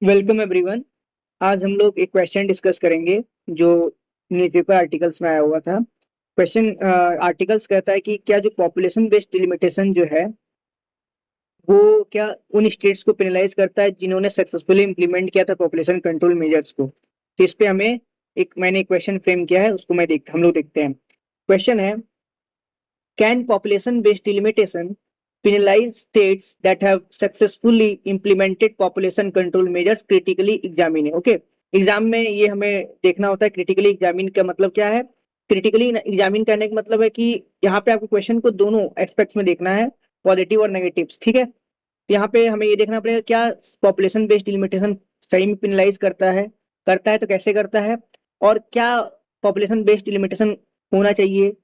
Welcome everyone. आज हम लोग एक क्वेश्चन डिस्कस करेंगे जो न्यूज़पेपर आर्टिकल्स में आया हुआ था। क्वेश्चन आर्टिकल्स कहता है कि क्या जो पॉपुलेशन बेस्ड डिलिमिटेशन जो है वो क्या उन स्टेट्स को पेनलाइज करता है जिन्होंने सक्सेसफुली इंप्लीमेंट किया था पॉपुलेशन कंट्रोल मेजर्स को। तो इस पे हमें मैंने एक क्वेश्चन फ्रेम किया है, उसको हम लोग देखते हैं। क्वेश्चन है, can population-based delimitation penalize states that have successfully implemented population control measures critically examine? Okay, exam में ये हमें देखना होता है। क्रिटिकली एग्जामिन का मतलब क्या है? क्रिटिकली एग्जामिन करने का मतलब है कि यहाँ पे आपको क्वेश्चन को दोनों एस्पेक्ट्स में देखना है, पॉजिटिव और नेगेटिव्स। ठीक है, यहाँ पे हमें ये देखना पड़ेगा क्या पॉपुलेशन बेस्ड डिलिमिटेशन सही में पेनलाइज करता है तो कैसे करता है, और क्या पॉपुलेशन बेस्ड डिलिमिटेशन होना चाहिए,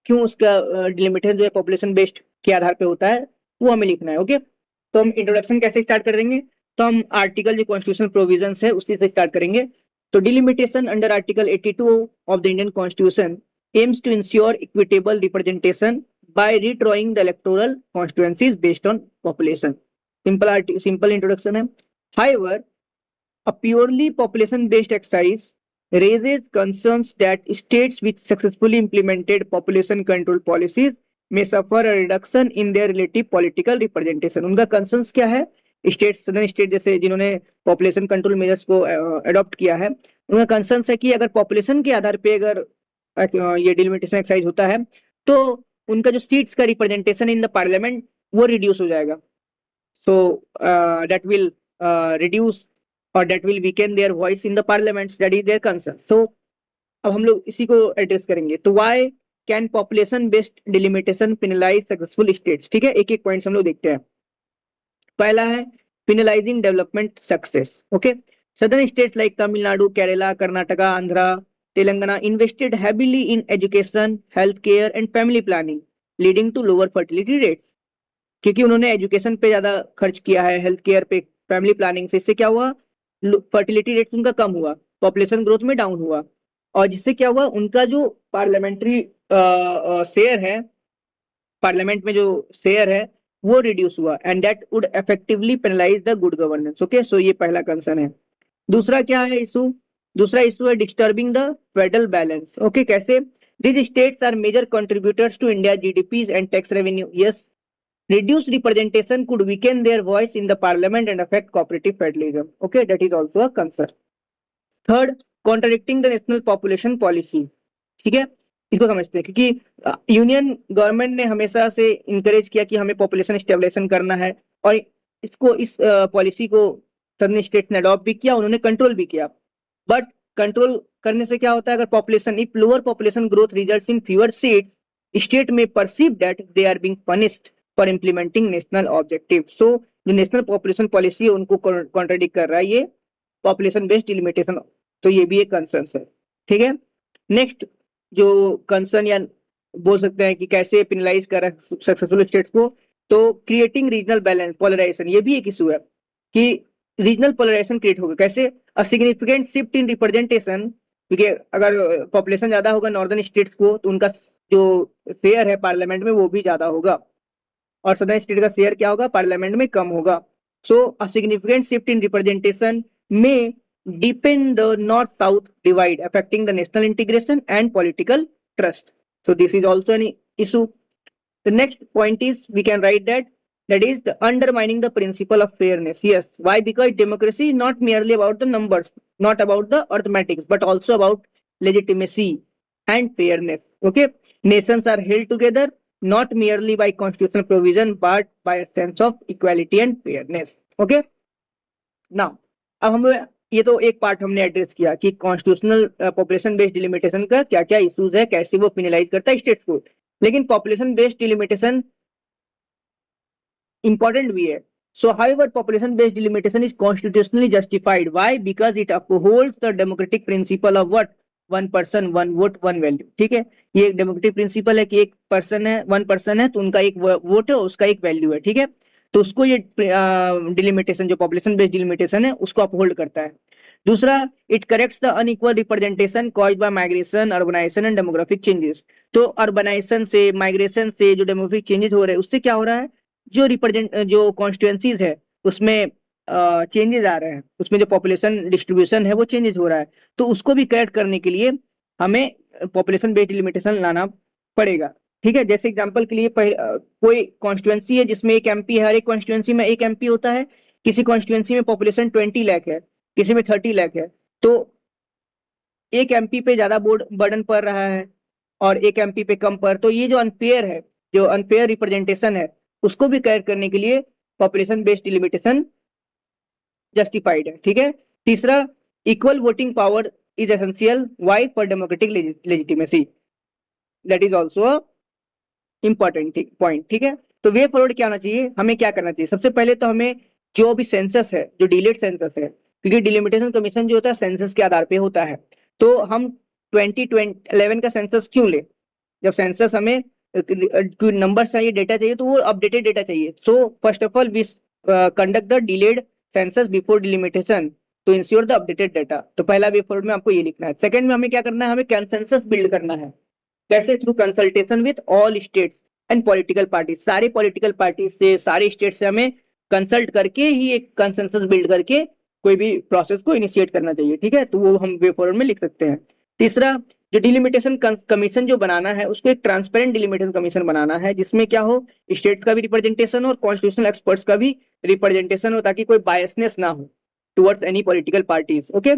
क्यों उसका डिलिमिटेशन जो है पॉपुलेशन बेस्ड के आधार पे होता है, वो हमें लिखना है। ओके, तो हम इंट्रोडक्शन कैसे स्टार्ट कर देंगे? तो हम आर्टिकल जो कॉन्स्टिट्यूशन प्रोविजंस है उसी से स्टार्ट करेंगे। तो delimitation under article 82 of the Indian constitution aims to ensure equitable representation by redrawing the electoral constituencies based on population. Simple introduction है। However, a purely population-based exercise raises concerns that states which successfully implemented population control policies may suffer a reduction in their relative political representation. उनका concerns क्या है? Southern state जैसे जिन्होंने population control measures को adopt किया है, उनका concerns है कि अगर पॉपुलेशन के आधार पे अगर ये डिलिमिटेशन एक्सरसाइज होता है तो उनका जो सीट्स का रिप्रेजेंटेशन इन द पार्लियामेंट वो रिड्यूस हो जाएगा। So that will reduce or that will weaken their voice in the parliaments, that is their concern. So अब हम लोग इसी को एड्रेस करेंगे। तो why can population based delimitation penalize successful states? ठीक है, एक एक पॉइंट्स हम लोग देखते हैं। पहला है penalizing development success. Okay, southern states like Tamil Nadu, Kerala, Karnataka, Andhra, Telangana invested heavily in education, healthcare and family planning, leading to lower fertility rates. क्योंकि उन्होंने एजुकेशन पे ज्यादा खर्च किया है, हेल्थ केयर पे, फैमिली प्लानिंग से, इससे क्या हुआ? फर्टिलिटी रेट उनका कम हुआ, पॉपुलेशन ग्रोथ में डाउन हुआ, और जिससे क्या हुआ? उनका जो पार्लियामेंट्री शेयर है, पार्लियामेंट में जो शेयर है वो रिड्यूस हुआ, and that would effectively penalise the good governance. Okay, so ये पहला कंसर्न है। दूसरा क्या है इशू? दूसरा इशू है disturbing the federal balance. Okay, कैसे? These states are major contributors to India's GDPs and tax revenue. Yes, reduced representation could weaken their voice in the parliament and affect cooperative federalism. Okay, that is also a concern. Third, contradicting the national population policy. ठीक है, इसको समझते हैं, क्योंकि union government ने हमेशा से encourage किया कि हमें पॉपुलेशन स्टेबलाइजेशन करना है, और इस पॉलिसी को सदर्न स्टेट ने अडॉप्ट भी किया, उन्होंने कंट्रोल भी किया। बट कंट्रोल करने से क्या होता है? अगर population, if lower population growth results in fewer seats, state may perceive that they are being punished for implementing national objective. So जो नेशनल पॉपुलेशन पॉलिसी है उनको कॉन्ट्राडिक्ट कर रहा है ये पॉपुलेशन बेस्ड डिलिमिटेशन। तो ये भी एक कंसर्न है। ठीक है, नेक्स्ट जो कंसर्न या बोल सकते हैं कि कैसे पेनलाइज कर रहा है सक्सेसफुल स्टेट्स को, तो क्रिएटिंग रीजनल बैलेंस पोलराइजेशन, ये भी एक इशू है कि रीजनल पोलराइजेशन क्रिएट होगा कैसे? अ सिग्निफिकेंट शिफ्ट इन रिप्रेजेंटेशन, क्योंकि अगर पॉपुलेशन ज्यादा होगा नॉर्दर्न स्टेट्स को तो उनका जो शेयर है पार्लियामेंट में वो भी ज्यादा होगा, और सदर्न स्टेट का शेयर क्या होगा? पार्लियामेंट में कम होगा। So a significant shift in representation में deepen the north-south divide, affecting the national integration and political trust. So this is also an issue. The next point is we can write that is the undermining the principle of fairness. Yes, why? Because democracy is not merely about the numbers, not about the arithmetic, but also about legitimacy and fairness. Okay, nations are held together not merely by constitutional provision but by a sense of equality and fairness. Okay, now अब हम ये तो एक part हमने address किया कि constitutional population based delimitation का क्या क्या इश्यूज है, कैसे वो पेनलाइज करता है स्टेट्स को। लेकिन पॉपुलेशन बेस्ड डिलिमिटेशन इंपॉर्टेंट भी है। सो however population based delimitation is constitutionally justified. Why? Because it upholds the democratic principle of what? One person one vote one value. ठीक है, ये एक डेमोक्रेटिक प्रिंसिपल है कि एक पर्सन है, वन पर्सन है तो उनका एक वोट है, उसका एक वैल्यू है। ठीक है, तो उसको ये डिलिमिटेशन जो पॉपुलेशन बेस्ड डिलिमिटेशन है उसको अपहोल्ड करता है। दूसरा, it corrects the unequal representation caused by migration, urbanization and demographic changes. तो अर्बनाइजेशन से, माइग्रेशन से जो डेमोग्राफिक चेंजेस हो रहे हैं उससे क्या हो रहा है? जो कॉन्स्टिट्यूएंसीज है उसमें चेंजेस आ रहे हैं, उसमें जो पॉपुलेशन डिस्ट्रीब्यूशन है वो चेंजेस हो रहा है, तो उसको भी करेक्ट करने के लिए हमें पॉपुलेशन बेस्ड डिलिमिटेशन लाना पड़ेगा। ठीक है, जैसे एग्जांपल के लिए कोई कॉन्स्टिट्यूएंसी है जिसमें एक एमपी है, हर एक कॉन्स्टिट्यूएंसी में एक एमपी होता है, किसी कॉन्स्टिट्यूएंसी में पॉपुलेशन 20 लाख है, किसी में 30 लाख है, तो एक एमपी पे ज्यादा बर्डन पड़ रहा है और एक एमपी पे कम पर, तो ये जो अनफेयर है, जो अनफेयर रिप्रेजेंटेशन है, उसको भी करेक्ट करने के लिए पॉपुलेशन बेस्ड डिलिमिटेशन जस्टिफाइड है। ठीक है, तीसरा, equal voting power is essential why for democratic legitimacy, that is also important point. ठीक है, तो वे फॉरवर्ड क्या होना चाहिए, हमें क्या करना चाहिए, सबसे पहले तो हमें जो भी सेंसस है, जो डिलेड सेंसस है, क्योंकि डिलिमिटेशन कमीशन जो होता है सेंसस के आधार पे होता है, तो हम 2011 का सेंसस क्यों ले, जब सेंसस हमें नंबर चाहिए, डेटा चाहिए, तो वो अपडेटेड डेटा चाहिए। So first of all we conduct the delayed census before delimitation to ensure the updated data. तो पहला वे फॉरवर्ड में आपको ये लिखना है। सेकंड में हमें क्या करना है, हमें कंसेंसस बिल्ड करना है। कैसे? Through consultation with all states and political party, सारे पॉलिटिकल पार्टी से, सारे स्टेट से हमें कंसल्ट करके ही एक कंसेंसस बिल्ड करके कोई भी प्रोसेस को इनिशिएट करना चाहिए। ठीक है, तो वो हम वे फॉरवर्ड में लिख सकते हैं। तीसरा, जो डिलिमिटेशन कमीशन जो बनाना है, उसको एक ट्रांसपेरेंट डिलिमिटेशन कमीशन बनाना है, जिसमें क्या हो, स्टेट का भी रिप्रेजेंटेशन और कॉन्स्टिट्यूशनल एक्सपर्ट्स का भी रिप्रेजेंटेशन हो, ताकि कोई बायसनेस ना हो towards any political parties. Okay,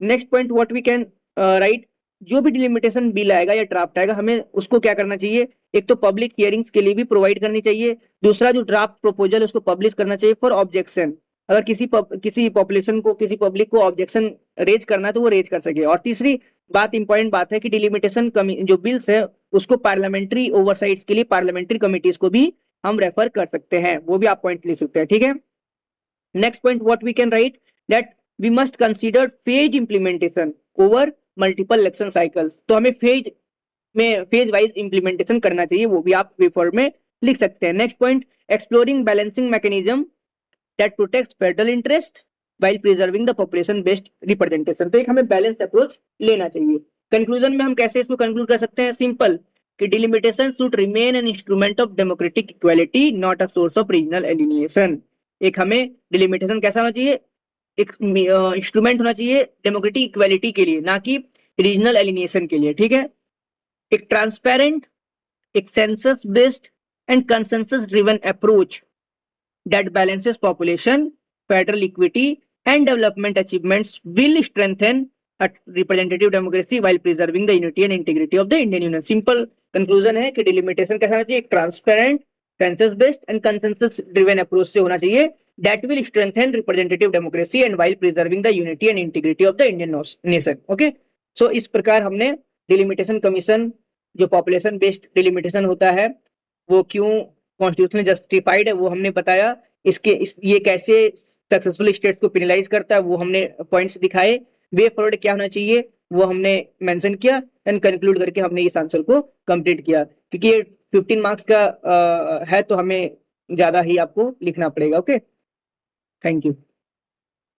next point what we can write, जो भी डिलिमिटेशन बिल आएगा या ड्राफ्ट आएगा, हमें उसको क्या करना चाहिए, एक तो पब्लिक हियरिंग्स के लिए भी प्रोवाइड करनी चाहिए, दूसरा जो ड्राफ्ट प्रपोजल है उसको पब्लिश करना चाहिए फॉर ऑब्जेक्शन, अगर किसी पॉपुलेशन को, किसी पब्लिक को ऑब्जेक्शन रेज करना है तो वो रेज कर सके। और तीसरी बात, इंपॉर्टेंट बात है कि डिलिमिटेशन जो बिल्स है उसको पार्लियामेंट्री ओवरसाइट्स के लिए पार्लियामेंट्री कमिटीज को भी हम रेफर कर सकते हैं, वो भी आप पॉइंट लिख सकते हैं। ठीक है, next point what we can write, that we must consider phase implementation over multiple election cycles, तो हमें फेज वाइज इंप्लीमेंटेशन करना चाहिए, वो भी आप पेपर में लिख सकते हैं। Next point, exploring balancing mechanism that protects federal interest while preserving the population based representation, तो एक हमें बैलेंस अप्रोच लेना चाहिए। कंक्लूजन में हम कैसे इसको कंक्लूड कर सकते हैं, सिंपल, कि delimitation should remain an instrument of democratic equality not a source of regional alienation. एक हमें डिलिमिटेशन कैसा होना चाहिए, एक इंस्ट्रूमेंट होना चाहिए डेमोक्रेटिक इक्वालिटी के लिए, ना कि रीजनल एलिनिएशन के लिए। ठीक है, एक ट्रांसपेरेंट, एक census based and consensus driven approach that balances population, federal equity, and development achievements will strengthen a representative democracy while preserving the unity and integrity of the Indian Union. Simple conclusion है कि delimitation कैसा होना चाहिए, एक transparent, census based and consensus driven approach से होना चाहिए, that will strengthen representative democracy and while preserving the unity and integrity of the Indian nation. Okay, so इस प्रकार हमने डिलिमिटेशन कमीशन, जो पॉपुलेशन बेस्ड डिलिमिटेशन होता है, वो क्यों कॉन्स्टिट्यूशनली जस्टिफाइड है वो हमने बताया, ये कैसे सक्सेसफुल स्टेट को पेनलाइज करता है वो हमने पॉइंट्स दिखाए, वे फॉरवर्ड क्या होना चाहिए वो हमने मेंशन किया, एंड कंक्लूड करके हमने इस आंसर को कंप्लीट किया। क्योंकि ये 15 मार्क्स का है तो हमें ज्यादा ही आपको लिखना पड़ेगा। Okay, thank you.